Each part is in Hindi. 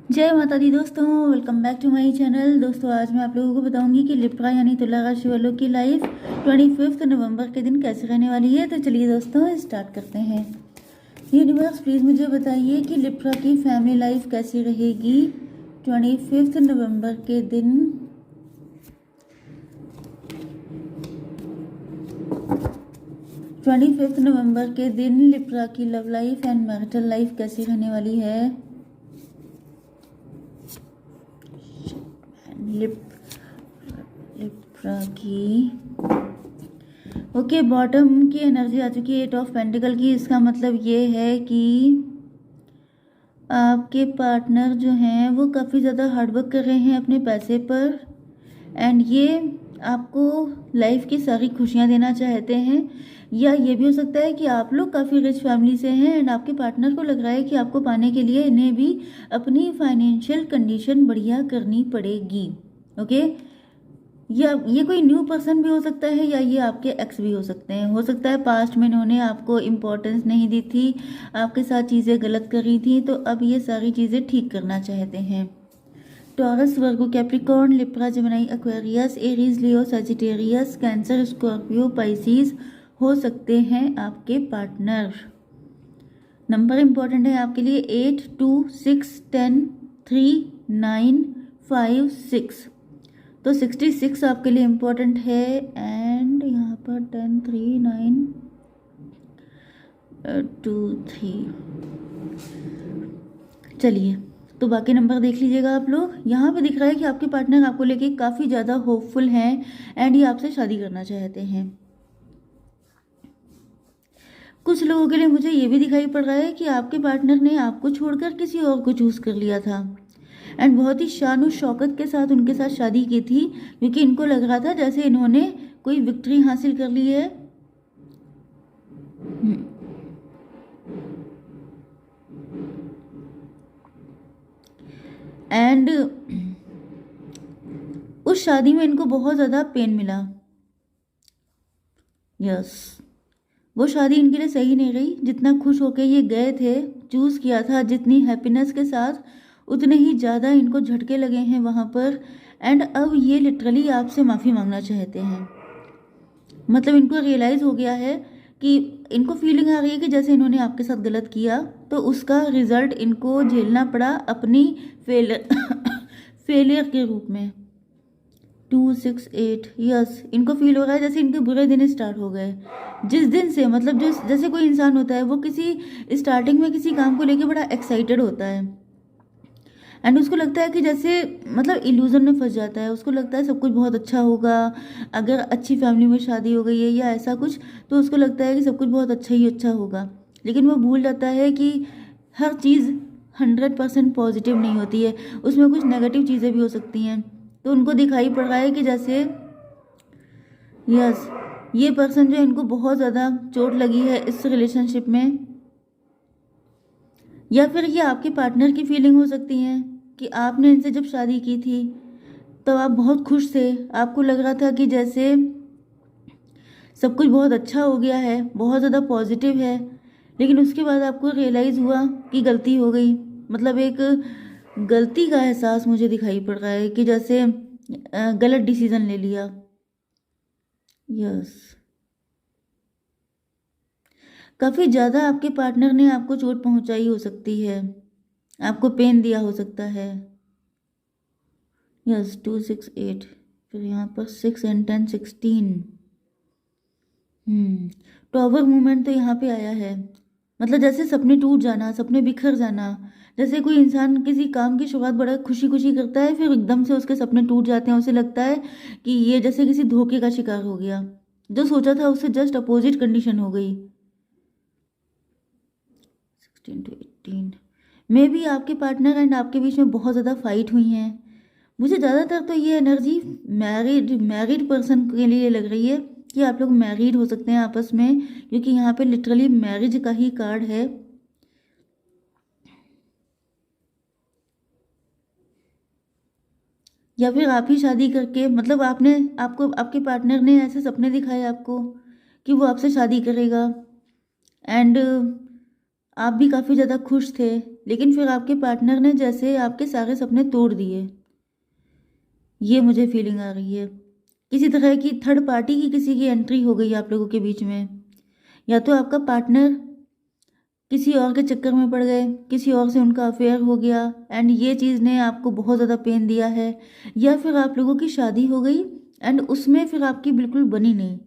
जय माता दी दोस्तों, welcome back to my channel. दोस्तों आज मैं आप लोगों को बताऊंगी कि लिप्रा यानी तुला राशि वालों की लाइफ 25 नवंबर के दिन कैसे रहने वाली है। तो चलिए दोस्तों स्टार्ट करते हैं। यूनिवर्स प्लीज़ मुझे बताइए कि लिप्रा की फैमिली लाइफ कैसी रहेगी 25 नवंबर के दिन। 25 नवंबर के दिन लिप्रा की love life and marital life कैसी रहने वाली है। लिप्रा की ओके बॉटम की एनर्जी आ चुकी है, 8 ऑफ पेंटिकल की। इसका मतलब ये है कि आपके पार्टनर जो हैं वो काफ़ी ज़्यादा हार्डवर्क कर रहे हैं अपने पैसे पर, एंड ये आपको लाइफ की सारी खुशियाँ देना चाहते हैं। या ये भी हो सकता है कि आप लोग काफ़ी रिच फैमिली से हैं एंड आपके पार्टनर को लग रहा है कि आपको पाने के लिए इन्हें भी अपनी फाइनेंशियल कंडीशन बढ़िया करनी पड़ेगी। ओके, या ये कोई न्यू पर्सन भी हो सकता है या ये आपके एक्स भी हो सकते हैं। हो सकता है पास्ट में इन्होंने आपको इम्पोर्टेंस नहीं दी थी, आपके साथ चीज़ें गलत करी थी, तो अब ये सारी चीज़ें ठीक करना चाहते हैं। टॉरस, वर्गो, कैप्रिकॉर्न, लिप्रा, जेमिनी, एक्वेरियस, एरीज, लियो, सजिटेरियस, कैंसर, स्कॉर्पियो, पाइसिस हो सकते हैं आपके पार्टनर। नंबर इंपॉर्टेंट है आपके लिए 8, 2, 6, 10, 3, 9, 5, 6। तो 66 आपके लिए इम्पोर्टेंट है, एंड यहाँ पर 10, 3, 9, 2, 3। चलिए तो बाकी नंबर देख लीजिएगा आप लोग। यहाँ पे दिख रहा है कि आपके पार्टनर आपको लेके काफ़ी ज़्यादा होपफुल हैं एंड ये आपसे शादी करना चाहते हैं। कुछ लोगों के लिए मुझे ये भी दिखाई पड़ रहा है कि आपके पार्टनर ने आपको छोड़कर किसी और को चूज़ कर लिया था एंड बहुत ही शान और शौकत के साथ उनके साथ शादी की थी, क्योंकि इनको लग रहा था जैसे इन्होंने कोई विक्ट्री हासिल कर ली है। एंड उस शादी में इनको बहुत ज़्यादा पेन मिला। यस, वो शादी इनके लिए सही नहीं रही। जितना खुश होके ये गए थे, चूज़ किया था जितनी हैप्पीनेस के साथ, उतने ही ज़्यादा इनको झटके लगे हैं वहाँ पर। एंड अब ये लिटरली आपसे माफ़ी मांगना चाहते हैं। मतलब इनको रियलाइज़ हो गया है कि इनको फीलिंग आ रही है कि जैसे इन्होंने आपके साथ गलत किया तो उसका रिजल्ट इनको झेलना पड़ा अपनी फेलियर के रूप में। 2, 6, 8, यस, इनको फील हो रहा है जैसे इनके बुरे दिन स्टार्ट हो गए। जिस दिन से मतलब जैसे कोई इंसान होता है वो किसी स्टार्टिंग में किसी काम को लेके बड़ा एक्साइटेड होता है एंड उसको लगता है कि जैसे मतलब इल्यूजन में फंस जाता है। उसको लगता है सब कुछ बहुत अच्छा होगा, अगर अच्छी फैमिली में शादी हो गई है या ऐसा कुछ, तो उसको लगता है कि सब कुछ बहुत अच्छा ही अच्छा होगा। लेकिन वो भूल जाता है कि हर चीज़ 100% पॉजिटिव नहीं होती है, उसमें कुछ नेगेटिव चीज़ें भी हो सकती हैं। तो उनको दिखाई पड़ रहा है कि जैसे यस, ये पर्सन जो है इनको बहुत ज़्यादा चोट लगी है इस रिलेशनशिप में। या फिर ये आपके पार्टनर की फीलिंग हो सकती है कि आपने इनसे जब शादी की थी तो आप बहुत खुश थे, आपको लग रहा था कि जैसे सब कुछ बहुत अच्छा हो गया है, बहुत ज़्यादा पॉजिटिव है। लेकिन उसके बाद आपको रियलाइज़ हुआ कि गलती हो गई। मतलब एक गलती का एहसास मुझे दिखाई पड़ रहा है कि जैसे गलत डिसीजन ले लिया। यस, काफ़ी ज़्यादा आपके पार्टनर ने आपको चोट पहुंचाई हो सकती है, आपको पेन दिया हो सकता है। यस, 2, 6, 8, फिर यहाँ पर 6 एंड 10, 16। टॉवर मूवमेंट तो यहाँ पे आया है। मतलब जैसे सपने टूट जाना, सपने बिखर जाना। जैसे कोई इंसान किसी काम की शुरुआत बड़ा खुशी खुशी करता है, फिर एकदम से उसके सपने टूट जाते हैं। उसे लगता है कि ये जैसे किसी धोखे का शिकार हो गया, जो सोचा था उससे जस्ट अपोजिट कंडीशन हो गई। 16 to 18 में भी आपके पार्टनर एंड आपके बीच में बहुत ज़्यादा फाइट हुई हैं। मुझे ज़्यादातर तो ये एनर्जी मैरिड पर्सन के लिए लग रही है कि आप लोग मैरिड हो सकते हैं आपस में, क्योंकि यहाँ पे लिटरली मैरिज का ही कार्ड है। या फिर आप ही शादी करके, मतलब आपने आपको आपके पार्टनर ने ऐसे सपने दिखाए आपको कि वो आपसे शादी करेगा एंड आप भी काफ़ी ज़्यादा खुश थे, लेकिन फिर आपके पार्टनर ने जैसे आपके सारे सपने तोड़ दिए। ये मुझे फीलिंग आ रही है। किसी तरह की थर्ड पार्टी की किसी की एंट्री हो गई आप लोगों के बीच में। या तो आपका पार्टनर किसी और के चक्कर में पड़ गए, किसी और से उनका अफेयर हो गया एंड ये चीज़ ने आपको बहुत ज़्यादा पेन दिया है। या फिर आप लोगों की शादी हो गई एंड उसमें फिर आपकी बिल्कुल बनी नहीं।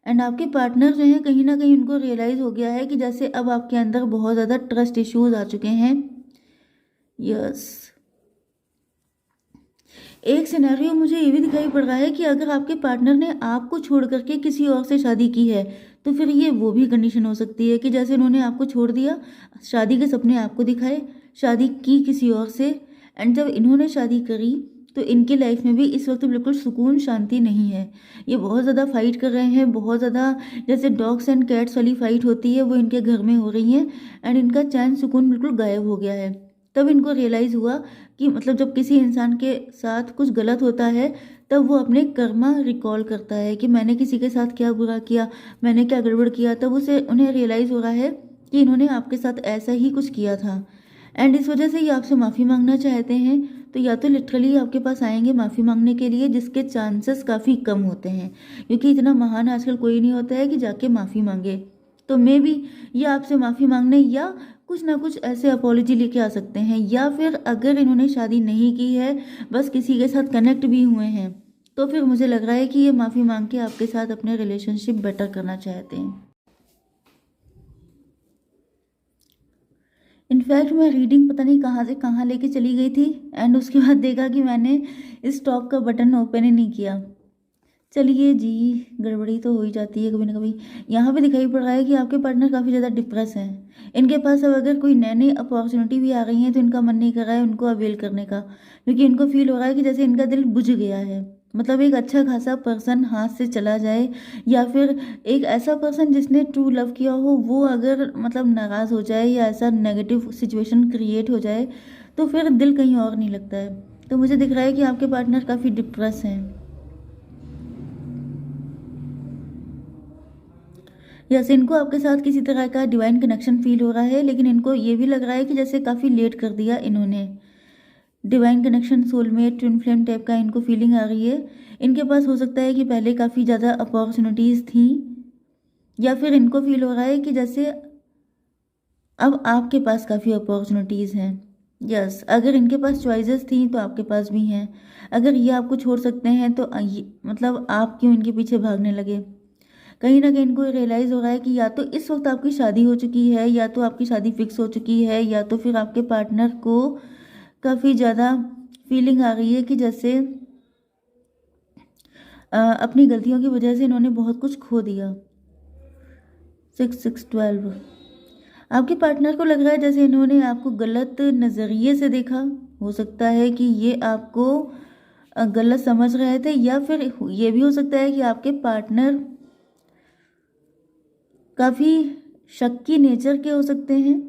एंड आपके पार्टनर जो हैं कहीं ना कहीं उनको रियलाइज़ हो गया है कि जैसे अब आपके अंदर बहुत ज़्यादा ट्रस्ट इश्यूज आ चुके हैं। यस, एक सिनेरियो मुझे ये भी दिखाई पड़ रहा है कि अगर आपके पार्टनर ने आपको छोड़ करके किसी और से शादी की है, तो फिर ये वो भी कंडीशन हो सकती है कि जैसे उन्होंने आपको छोड़ दिया, शादी के सपने आपको दिखाए, शादी की किसी और से, एंड जब इन्होंने शादी करी तो इनकी लाइफ में भी इस वक्त बिल्कुल सुकून शांति नहीं है। ये बहुत ज़्यादा फाइट कर रहे हैं, बहुत ज़्यादा जैसे डॉग्स एंड कैट्स वाली फाइट होती है वो इनके घर में हो रही है। एंड इनका चैन सुकून बिल्कुल गायब हो गया है। तब इनको रियलाइज़ हुआ कि मतलब जब किसी इंसान के साथ कुछ गलत होता है तब वो अपने कर्मा रिकॉल करता है कि मैंने किसी के साथ क्या बुरा किया, मैंने क्या गड़बड़ किया। तब उसे उन्हें रियलाइज़ हो रहा है कि इन्होंने आपके साथ ऐसा ही कुछ किया था एंड इस वजह से ये आपसे माफ़ी मांगना चाहते हैं। तो या तो लिटरली आपके पास आएंगे माफ़ी मांगने के लिए, जिसके चांसेस काफ़ी कम होते हैं क्योंकि इतना महान आजकल कोई नहीं होता है कि जाके माफ़ी मांगे। तो मे बी ये आपसे माफ़ी मांगने या कुछ ना कुछ ऐसे अपॉलॉजी लेके आ सकते हैं। या फिर अगर इन्होंने शादी नहीं की है, बस किसी के साथ कनेक्ट भी हुए हैं, तो फिर मुझे लग रहा है कि ये माफ़ी मांग के आपके साथ अपने रिलेशनशिप बेटर करना चाहते हैं। इनफैक्ट मैं रीडिंग पता नहीं कहाँ से कहाँ लेके चली गई थी एंड उसके बाद देखा कि मैंने स्टॉप का बटन ओपन ही नहीं किया। चलिए जी, गड़बड़ी तो हो ही जाती है कभी ना कभी। यहाँ पे दिखाई पड़ रहा है कि आपके पार्टनर काफ़ी ज़्यादा डिप्रेस हैं। इनके पास अब अगर कोई नई नई अपॉर्चुनिटी भी आ रही है तो इनका मन नहीं कर रहा है उनको अवेल करने का, क्योंकि इनको फील हो रहा है कि जैसे इनका दिल बुझ गया है। मतलब एक अच्छा खासा पर्सन हाथ से चला जाए या फिर एक ऐसा पर्सन जिसने ट्रू लव किया हो वो अगर मतलब नाराज़ हो जाए या ऐसा नेगेटिव सिचुएशन क्रिएट हो जाए तो फिर दिल कहीं और नहीं लगता है। तो मुझे दिख रहा है कि आपके पार्टनर काफ़ी डिप्रेस हैं। जैसे इनको आपके साथ किसी तरह का डिवाइन कनेक्शन फील हो रहा है, लेकिन इनको ये भी लग रहा है कि जैसे काफ़ी लेट कर दिया इन्होंने। Divine connection, soulmate, twin flame type का इनको फीलिंग आ रही है। इनके पास हो सकता है कि पहले काफ़ी ज़्यादा अपॉर्चुनिटीज़ थी, या फिर इनको फील हो रहा है कि जैसे अब आपके पास काफ़ी अपॉर्चुनिटीज़ हैं। यस, अगर इनके पास चॉइसेस थी तो आपके पास भी हैं। अगर ये आपको छोड़ सकते हैं तो मतलब आप क्यों इनके पीछे भागने लगे। कहीं ना कहीं इनको रियलाइज़ हो रहा है कि या तो इस वक्त आपकी शादी हो चुकी है, या तो आपकी शादी फिक्स हो चुकी है, या तो फिर आपके पार्टनर को काफ़ी ज़्यादा फीलिंग आ रही है कि जैसे अपनी गलतियों की वजह से इन्होंने बहुत कुछ खो दिया। 6 6 12, आपके पार्टनर को लग रहा है जैसे इन्होंने आपको गलत नज़रिए से देखा। हो सकता है कि ये आपको गलत समझ रहे थे, या फिर ये भी हो सकता है कि आपके पार्टनर काफ़ी शक्की नेचर के हो सकते हैं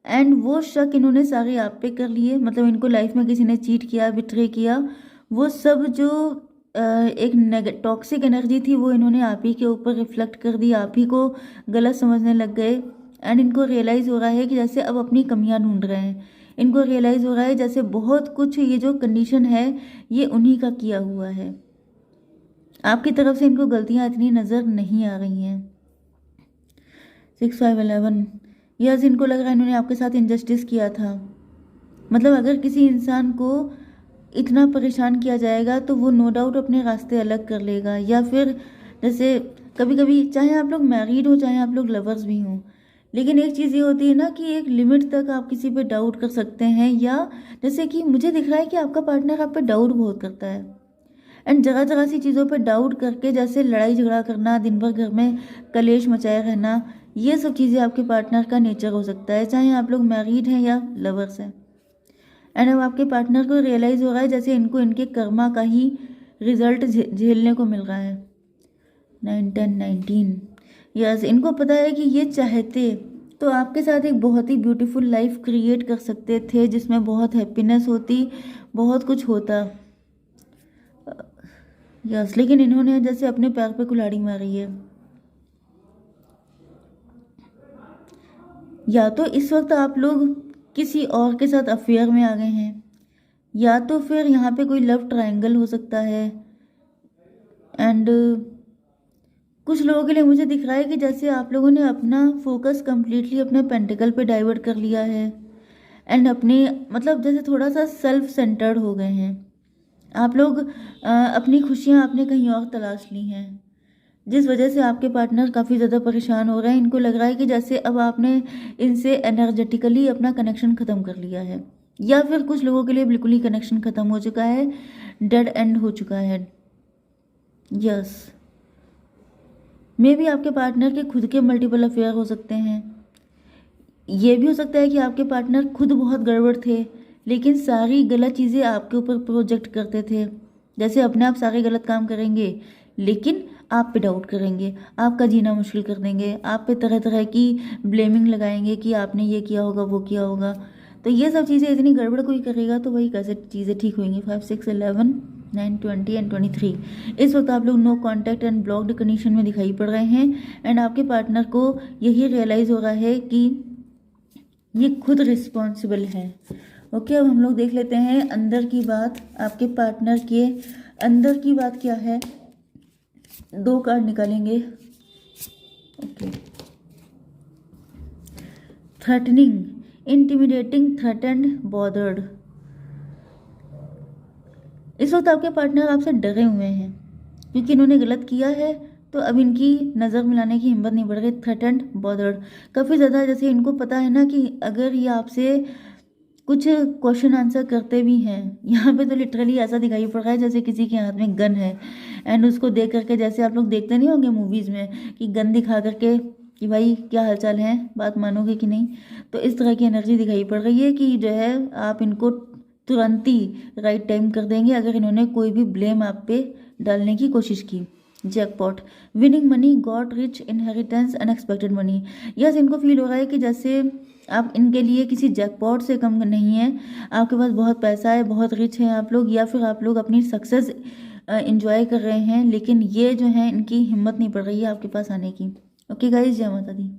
एंड वो शक इन्होंने सारे आप पे कर लिए। मतलब इनको लाइफ में किसी ने चीट किया, बिट्रे किया, वो सब जो एक टॉक्सिक एनर्जी थी वो इन्होंने आप ही के ऊपर रिफ्लेक्ट कर दी, आप ही को गलत समझने लग गए। एंड इनको रियलाइज़ हो रहा है कि जैसे अब अपनी कमियां ढूंढ रहे हैं। इनको रियलाइज़ हो रहा है जैसे बहुत कुछ ये जो कंडीशन है ये उन्हीं का किया हुआ है। आपकी तरफ से इनको गलतियां इतनी नज़र नहीं आ रही हैं। 6 5 11, यस, इनको लग रहा है इन्होंने आपके साथ इनजस्टिस किया था। मतलब अगर किसी इंसान को इतना परेशान किया जाएगा तो वो नो डाउट अपने रास्ते अलग कर लेगा। या फिर जैसे कभी कभी चाहे आप लोग मैरिड हो चाहे आप लोग लवर्स भी हों, लेकिन एक चीज़ ये होती है ना कि एक लिमिट तक आप किसी पे डाउट कर सकते हैं। या जैसे कि मुझे दिख रहा है कि आपका पार्टनर आप पे डाउट बहुत करता है एंड जगह जगह सी चीज़ों पर डाउट करके जैसे लड़ाई झगड़ा करना, दिन भर घर में कलेश मचाए रहना, ये सब चीज़ें आपके पार्टनर का नेचर हो सकता है, चाहे आप लोग मैरिड हैं या लवर्स हैं। एंड अब आपके पार्टनर को रियलाइज़ हो रहा है जैसे इनको इनके कर्मा का ही रिजल्ट झेलने को मिल रहा है। 9 10 19, यस, इनको पता है कि ये चाहते तो आपके साथ एक बहुत ही ब्यूटीफुल लाइफ क्रिएट कर सकते थे जिसमें बहुत हैप्पीनेस होती, बहुत कुछ होता। यस, लेकिन इन्होंने जैसे अपने पैर पे कुल्हाड़ी मारी है। या तो इस वक्त आप लोग किसी और के साथ अफेयर में आ गए हैं, या तो फिर यहाँ पे कोई लव ट्रायंगल हो सकता है। एंड कुछ लोगों के लिए मुझे दिख रहा है कि जैसे आप लोगों ने अपना फोकस कंप्लीटली अपने पेंटिकल पे डाइवर्ट कर लिया है, एंड अपने मतलब जैसे थोड़ा सा सेल्फ सेंटर्ड हो गए हैं आप लोग। अपनी खुशियाँ आपने कहीं और तलाश ली हैं, जिस वजह से आपके पार्टनर काफ़ी ज़्यादा परेशान हो रहे हैं। इनको लग रहा है कि जैसे अब आपने इनसे एनर्जेटिकली अपना कनेक्शन ख़त्म कर लिया है, या फिर कुछ लोगों के लिए बिल्कुल ही कनेक्शन ख़त्म हो चुका है, डेड एंड हो चुका है। यस, मे भी आपके पार्टनर के खुद के मल्टीपल अफेयर हो सकते हैं। ये भी हो सकता है कि आपके पार्टनर खुद बहुत गड़बड़ थे, लेकिन सारी गलत चीज़ें आपके ऊपर प्रोजेक्ट करते थे। जैसे अपने आप सारे गलत काम करेंगे, लेकिन आप पे डाउट करेंगे, आपका जीना मुश्किल कर देंगे, आप पे तरह तरह की ब्लेमिंग लगाएंगे कि आपने ये किया होगा, वो किया होगा। तो ये सब चीज़ें इतनी गड़बड़ कोई करेगा तो वही कैसे चीज़ें ठीक होंगी। 5, 6, 11, 9, 20 एंड 23 इस वक्त आप लोग no contact and blocked condition में दिखाई पड़ रहे हैं। एंड आपके पार्टनर को यही रियलाइज़ हो रहा है कि ये खुद रिस्पॉन्सिबल है। ओके, अब हम लोग देख लेते हैं अंदर की बात। आपके पार्टनर के अंदर की बात क्या है, 2 कार्ड निकालेंगे। Okay, threatening, intimidating, threatened, bothered. इस वक्त आपके पार्टनर आपसे डरे हुए हैं क्योंकि इन्होंने गलत किया है, तो अब इनकी नज़र मिलाने की हिम्मत नहीं बढ़ रही। थ्रेटेंड, बॉदर्ड काफ़ी ज़्यादा, जैसे इनको पता है ना कि अगर ये आपसे कुछ क्वेश्चन आंसर करते भी हैं, यहाँ पे तो लिटरली ऐसा दिखाई पड़ रहा है जैसे किसी के हाथ में गन है, एंड उसको देख करके जैसे आप लोग देखते नहीं होंगे मूवीज़ में कि गन दिखा करके कि भाई क्या हालचाल है, बात मानोगे कि नहीं। तो इस तरह की एनर्जी दिखाई पड़ रही है कि जो है आप इनको तुरंत ही राइट टाइम कर देंगे अगर इन्होंने कोई भी ब्लेम आप पे डालने की कोशिश की। Jackpot, winning money, got rich, inheritance, unexpected money. Yes, इनको फील हो रहा है कि जैसे आप इनके लिए किसी जैकपॉट से कम नहीं है, आपके पास बहुत पैसा है, बहुत रिच है आप लोग, या फिर आप लोग अपनी सक्सेस इंजॉय कर रहे हैं, लेकिन ये जो है इनकी हिम्मत नहीं पड़ रही है आपके पास आने की। ओके गाइज, जय माता दी।